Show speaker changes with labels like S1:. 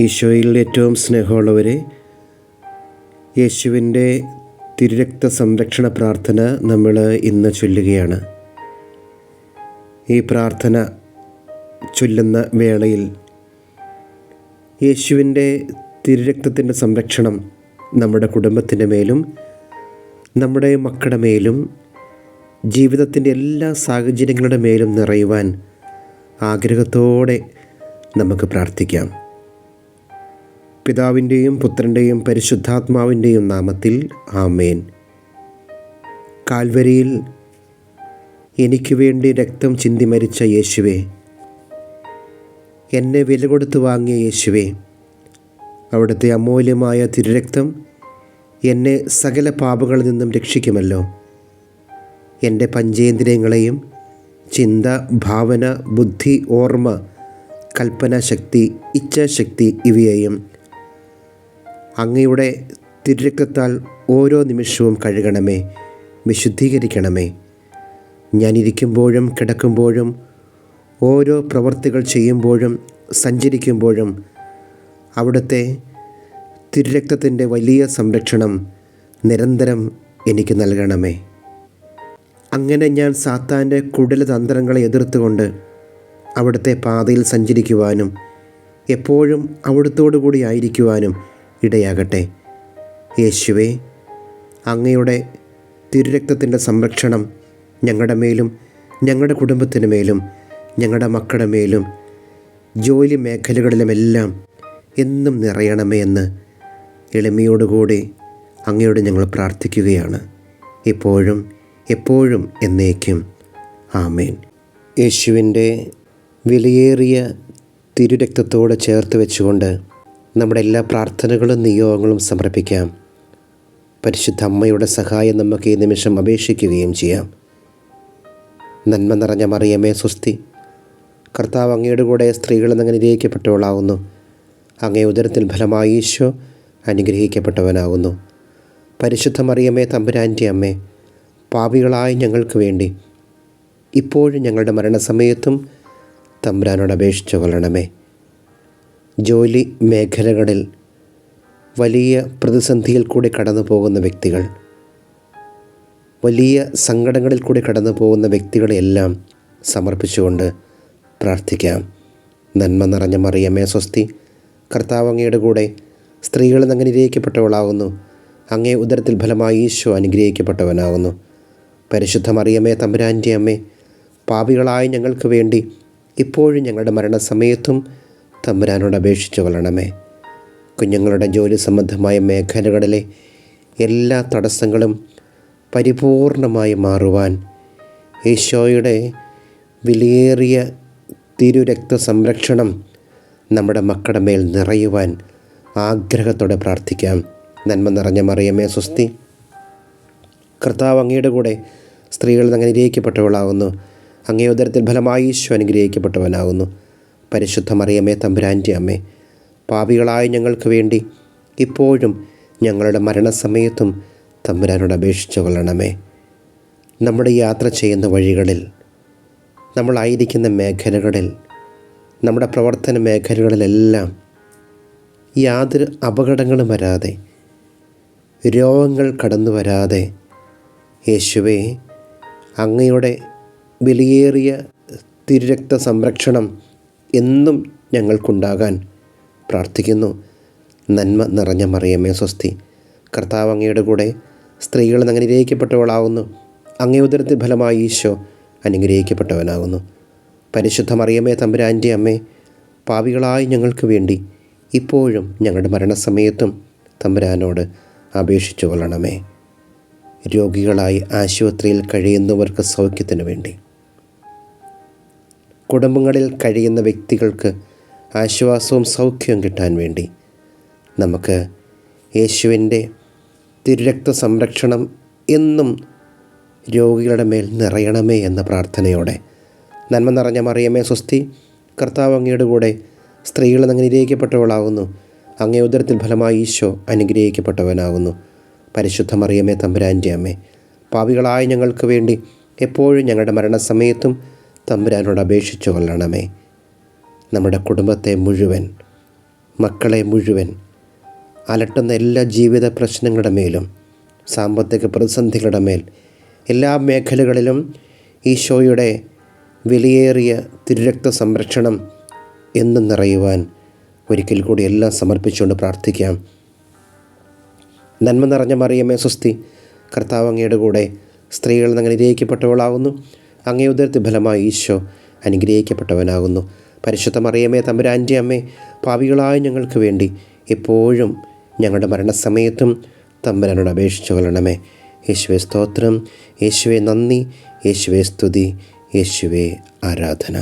S1: ഈശോയിൽ ഏറ്റവും സ്നേഹമുള്ളവരെ, യേശുവിൻ്റെ തിരുരക്ത സംരക്ഷണ പ്രാർത്ഥന നമ്മൾ ഇന്ന് ചൊല്ലുകയാണ്. ഈ പ്രാർത്ഥന ചൊല്ലുന്ന വേളയിൽ യേശുവിൻ്റെ തിരുരക്തത്തിൻ്റെ സംരക്ഷണം നമ്മുടെ കുടുംബത്തിൻ്റെ മേലും നമ്മുടെ മക്കളുടെ മേലും ജീവിതത്തിൻ്റെ എല്ലാ സാഹചര്യങ്ങളുടെ മേലും നിറയുവാൻ ആഗ്രഹത്തോടെ നമുക്ക് പ്രാർത്ഥിക്കാം. പിതാവിൻ്റെയും പുത്രൻ്റെയും പരിശുദ്ധാത്മാവിൻ്റെയും നാമത്തിൽ ആമേൻ. കാൽവരിയിൽ എനിക്ക് വേണ്ടി രക്തം ചിന്തി മരിച്ച യേശുവേ, എന്നെ വില കൊടുത്ത് വാങ്ങിയ യേശുവേ, അവിടുത്തെ അമൂല്യമായ തിരുരക്തം എന്നെ സകല പാപങ്ങളിൽ നിന്നും രക്ഷിക്കുമല്ലോ. എൻ്റെ പഞ്ചേന്ദ്രിയങ്ങളെയും ചിന്ത, ഭാവന, ബുദ്ധി, ഓർമ്മ, കൽപ്പനാശക്തി, ഇച്ഛാശക്തി ഇവയെയും അങ്ങയുടെ തിരുരക്തത്താൽ ഓരോ നിമിഷവും കഴുകണമേ, വിശുദ്ധീകരിക്കണമേ. ഞാനിരിക്കുമ്പോഴും കിടക്കുമ്പോഴും ഓരോ പ്രവൃത്തികൾ ചെയ്യുമ്പോഴും സഞ്ചരിക്കുമ്പോഴും അവിടുത്തെ തിരുരക്തത്തിൻ്റെ വലിയ സംരക്ഷണം നിരന്തരം എനിക്ക് നൽകണമേ. അങ്ങനെ ഞാൻ സാത്താൻ്റെ കുടിലതന്ത്രങ്ങളെ എതിർത്തുകൊണ്ട് അവിടുത്തെ പാതയിൽ സഞ്ചരിക്കുവാനും എപ്പോഴും അവിടുത്തോടു കൂടി ആയിരിക്കുവാനും ഇടയാകട്ടെ. യേശുവേ, അങ്ങയുടെ തിരുരക്തത്തിൻ്റെ സംരക്ഷണം ഞങ്ങളുടെ മേലും ഞങ്ങളുടെ കുടുംബത്തിന് മേലും ഞങ്ങളുടെ മക്കളുടെ മേലും ജോലി മേഖലകളിലുമെല്ലാം എന്നും നിറയണമേ എന്ന് എളിമയോടുകൂടി അങ്ങയോട് ഞങ്ങൾ പ്രാർത്ഥിക്കുകയാണ്, ഇപ്പോഴും എപ്പോഴും എന്നേക്കും. ആമേൻ. യേശുവിൻ്റെ വിലയേറിയ തിരുരക്തത്തോട് ചേർത്ത് വെച്ചുകൊണ്ട് നമ്മുടെ എല്ലാ പ്രാർത്ഥനകളും നിയോഗങ്ങളും സമർപ്പിക്കാം. പരിശുദ്ധ അമ്മയുടെ സഹായം നമുക്ക് ഈ നിമിഷം അപേക്ഷിക്കുകയും ചെയ്യാം. നന്മ നിറഞ്ഞ മറിയമേ സ്വസ്തി, കർത്താവ് അങ്ങയുടെ കൂടെ സ്ത്രീകളിൽ നിന്ന് അനുഗ്രഹിക്കപ്പെട്ടവളാകുന്നു. അങ്ങേ ഉദരത്തിൽ ഫലമായി ഈശോ അനുഗ്രഹിക്കപ്പെട്ടവനാകുന്നു. പരിശുദ്ധ മറിയമേ തമ്പുരാൻ്റെ അമ്മേ, പാപികളായ ഞങ്ങൾക്ക് വേണ്ടി ഇപ്പോഴും ഞങ്ങളുടെ മരണസമയത്തും തമ്പുരാനോട് അപേക്ഷിച്ചു കൊള്ളണമേ. ജോലി മേഖലകളിൽ വലിയ പ്രതിസന്ധിയിൽ കൂടി കടന്നു പോകുന്ന വ്യക്തികൾ, വലിയ സങ്കടങ്ങളിൽ കൂടി കടന്നു പോകുന്ന വ്യക്തികളെയെല്ലാം സമർപ്പിച്ചുകൊണ്ട് പ്രാർത്ഥിക്കാം. നന്മ നിറഞ്ഞ മറിയമേ സ്വസ്തി, കർത്താവ് അങ്ങയുടെ കൂടെ സ്ത്രീകളിൽ നിന്ന് അനുഗ്രഹിക്കപ്പെട്ടവളാകുന്നു. അങ്ങേ ഉദരത്തിൽ ഫലമായി ഈശോ അനുഗ്രഹിക്കപ്പെട്ടവനാകുന്നു. പരിശുദ്ധ മറിയമേ തമ്പുരാൻ്റെ അമ്മേ, പാപികളായ ഞങ്ങൾക്ക് വേണ്ടി ഇപ്പോഴും ഞങ്ങളുടെ മരണസമയത്തും തമ്പുരാനോട് അപേക്ഷിച്ചു കൊള്ളണമേ. കുഞ്ഞുങ്ങളുടെ ജോലി സംബന്ധമായ മേഖലകളിലെ എല്ലാ തടസ്സങ്ങളും പരിപൂർണമായി മാറുവാൻ ഈശോയുടെ വിലയേറിയ തിരുരക്ത സംരക്ഷണം നമ്മുടെ മക്കളുടെ മേൽ നിറയുവാൻ ആഗ്രഹത്തോടെ പ്രാർത്ഥിക്കാം. നന്മ നിറഞ്ഞ മറിയമേ സ്വസ്തി, കർത്താവ് അങ്ങയുടെ കൂടെ സ്ത്രീകളിൽ നിന്ന് അനുഗ്രഹിക്കപ്പെട്ടവളാകുന്നു. അങ്ങേ ഉദരത്തിൽ ഫലമായി ഈശോ അനുഗ്രഹിക്കപ്പെട്ടവനാകുന്നു. പരിശുദ്ധ മറിയമേ തമ്പുരാൻ്റെ അമ്മേ, പാപികളായ ഞങ്ങൾക്ക് വേണ്ടി ഇപ്പോഴും ഞങ്ങളുടെ മരണസമയത്തും തമ്പുരാനോട് അപേക്ഷിച്ചു കൊള്ളണമേ. നമ്മുടെ യാത്ര ചെയ്യുന്ന വഴികളിൽ, നമ്മളായിരിക്കുന്ന മേഖലകളിൽ, നമ്മുടെ പ്രവർത്തന മേഖലകളിലെല്ലാം യാതൊരു അപകടങ്ങളും വരാതെ, രോഗങ്ങൾ കടന്നു വരാതെ യേശുവേ, അങ്ങയുടെ വിലയേറിയ തിരുരക്ത സംരക്ഷണം എന്നും ഞങ്ങൾക്കുണ്ടാകാൻ പ്രാർത്ഥിക്കുന്നു. നന്മ നിറഞ്ഞ മറിയമേ സ്വസ്തി, കർത്താവ് അങ്ങയുടെ കൂടെ സ്ത്രീകളിൽ നിന്ന് അനുഗ്രഹിക്കപ്പെട്ടവളാകുന്നു. അങ്ങേ ഉദരത്തിൽ ഫലമായി ഈശോ അനുഗ്രഹിക്കപ്പെട്ടവനാകുന്നു. പരിശുദ്ധ മറിയമേ തമ്പുരാൻ്റെ അമ്മേ, പാപികളായ ഞങ്ങൾക്ക് വേണ്ടി ഇപ്പോഴും ഞങ്ങളുടെ മരണസമയത്തും തമ്പുരാനോട് അപേക്ഷിച്ചു കൊള്ളണമേ. രോഗികളായി ആശുപത്രിയിൽ കഴിയുന്നവർക്ക് സൗഖ്യത്തിനു വേണ്ടി, കുടുംബങ്ങളിൽ കഴിയുന്ന വ്യക്തികൾക്ക് ആശ്വാസവും സൗഖ്യവും കിട്ടാൻ വേണ്ടി നമുക്ക് യേശുവിൻ്റെ തിരുരക്ത സംരക്ഷണം എന്നും രോഗികളുടെ മേൽ നിറയണമേ എന്ന പ്രാർത്ഥനയോടെ, നന്മ നിറഞ്ഞ മറിയമേ സ്വസ്തി, കർത്താവ് അങ്ങയുടെ കൂടെ സ്ത്രീകളിൽ നിന്ന് അനുഗ്രഹിക്കപ്പെട്ടവളാകുന്നു. അങ്ങേ ഉദരത്തിൽ ഫലമായി ഈശോ അനുഗ്രഹിക്കപ്പെട്ടവനാകുന്നു. പരിശുദ്ധ മറിയമേ തമ്പുരാൻ്റെ അമ്മേ, പാപികളായ ഞങ്ങൾക്ക് വേണ്ടി എപ്പോഴും ഞങ്ങളുടെ മരണസമയത്തും തമ്പുരാനോട് അപേക്ഷിച്ചു കൊള്ളണമേ. നമ്മുടെ കുടുംബത്തെ മുഴുവൻ മക്കളെ മുഴുവൻ അലട്ടുന്ന എല്ലാ ജീവിത പ്രശ്നങ്ങളുടെ മേലും, സാമ്പത്തിക പ്രതിസന്ധികളുടെ മേൽ, എല്ലാ മേഖലകളിലും ഈശോയുടെ വിലയേറിയ തിരുരക്ത സംരക്ഷണം എന്നും നിറയുവാൻ ഒരിക്കൽ കൂടി എല്ലാം സമർപ്പിച്ചുകൊണ്ട് പ്രാർത്ഥിക്കാം. നന്മ നിറഞ്ഞ മറിയമേ സ്വസ്തി, കർത്താവ് അങ്ങയുടെ കൂടെ സ്ത്രീകളിൽ നിന്ന് അനുഗ്രഹിക്കപ്പെട്ടവളാകുന്നു. അങ്ങേ ഉദരത്തിൻ ഫലമായി ഈശോ അനുഗ്രഹിക്കപ്പെട്ടവനാകുന്നു. പരിശുദ്ധ മറിയമേ തമ്പുരാൻ്റെ അമ്മേ, പാപികളായ ഞങ്ങൾക്ക് വേണ്ടി എപ്പോഴും ഞങ്ങളുടെ മരണസമയത്തും തമ്പുരാനോട് അപേക്ഷിച്ചു കൊള്ളണമേ. യേശുവേ സ്തോത്രം, യേശുവേ നന്ദി, യേശുവേ സ്തുതി, യേശുവേ ആരാധന.